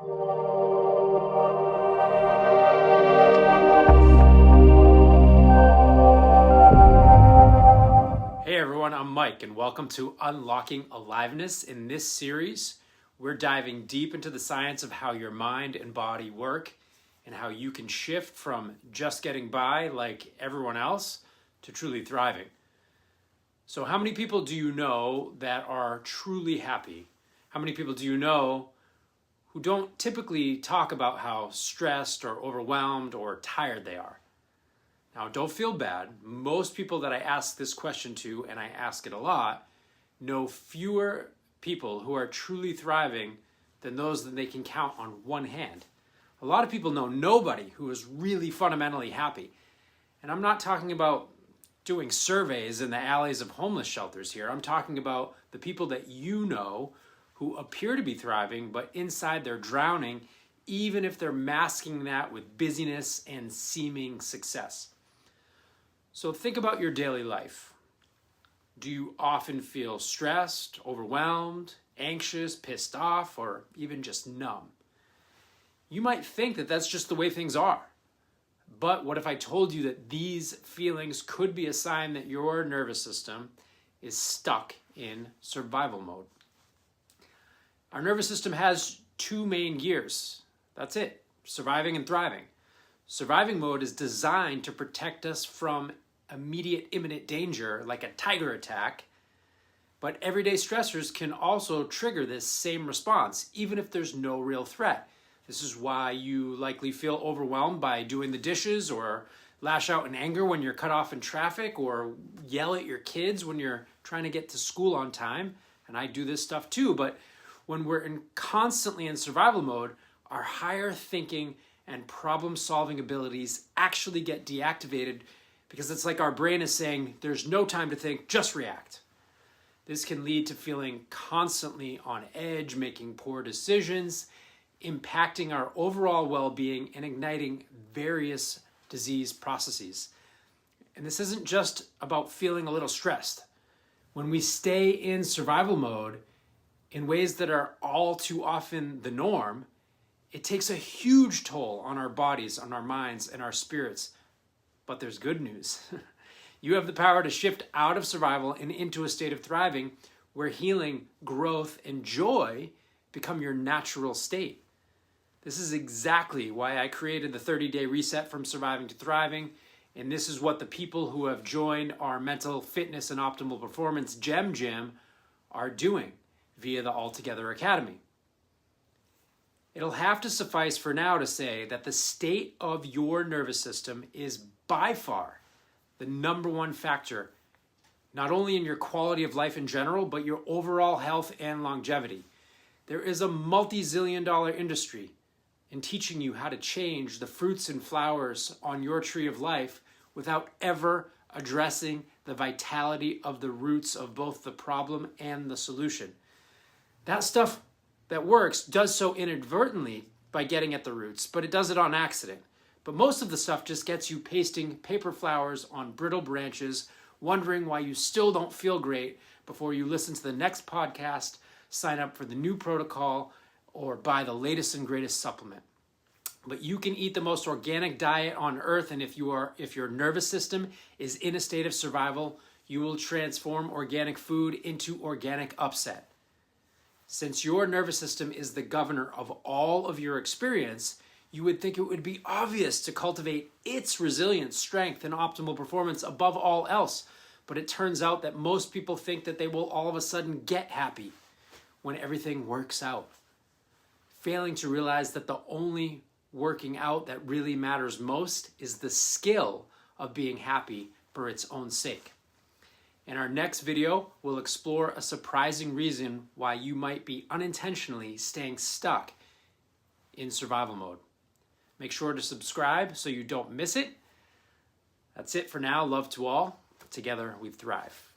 Hey everyone, I'm Mike and welcome to Unlocking Aliveness. In this series, we're diving deep into the science of how your mind and body work and how you can shift from just getting by like everyone else to truly thriving. So how many people do you know that are truly happy? How many people do you know who don't typically talk about how stressed or overwhelmed or tired they are? Now, don't feel bad. Most people that I ask this question to, and I ask it a lot, know fewer people who are truly thriving than those that they can count on one hand. A lot of people know nobody who is really fundamentally happy. And I'm not talking about doing surveys in the alleys of homeless shelters here. I'm talking about the people that you know who appear to be thriving, but inside they're drowning, even if they're masking that with busyness and seeming success. So think about your daily life. Do you often feel stressed, overwhelmed, anxious, pissed off, or even just numb? You might think that that's just the way things are. But what if I told you that these feelings could be a sign that your nervous system is stuck in survival mode? Our nervous system has two main gears. That's it, surviving and thriving. Surviving mode is designed to protect us from immediate imminent danger like a tiger attack, but everyday stressors can also trigger this same response, even if there's no real threat. This is why you likely feel overwhelmed by doing the dishes, or lash out in anger when you're cut off in traffic, or yell at your kids when you're trying to get to school on time. And I do this stuff too, but when we're constantly in survival mode, our higher thinking and problem-solving abilities actually get deactivated because it's like our brain is saying, there's no time to think, just react. This can lead to feeling constantly on edge, making poor decisions, impacting our overall well-being, and igniting various disease processes. And this isn't just about feeling a little stressed. When we stay in survival mode in ways that are all too often the norm, it takes a huge toll on our bodies, on our minds, and our spirits. But there's good news. You have the power to shift out of survival and into a state of thriving where healing, growth, and joy become your natural state. This is exactly why I created the 30-day reset from surviving to thriving. And this is what the people who have joined our mental fitness and optimal performance gym are doing via the Altogether Academy. It'll have to suffice for now to say that the state of your nervous system is by far the number one factor, not only in your quality of life in general, but your overall health and longevity. There is a multi-zillion-dollar industry in teaching you how to change the fruits and flowers on your tree of life without ever addressing the vitality of the roots of both the problem and the solution. That stuff that works does so inadvertently by getting at the roots, but it does it on accident. But most of the stuff just gets you pasting paper flowers on brittle branches, wondering why you still don't feel great before you listen to the next podcast, sign up for the new protocol, or buy the latest and greatest supplement. But you can eat the most organic diet on earth, and if your nervous system is in a state of survival, you will transform organic food into organic upset. Since your nervous system is the governor of all of your experience, you would think it would be obvious to cultivate its resilience, strength, and optimal performance above all else. But it turns out that most people think that they will all of a sudden get happy when everything works out, failing to realize that the only working out that really matters most is the skill of being happy for its own sake. In our next video, we'll explore a surprising reason why you might be unintentionally staying stuck in survival mode. Make sure to subscribe so you don't miss it. That's it for now. Love to all. Together we thrive.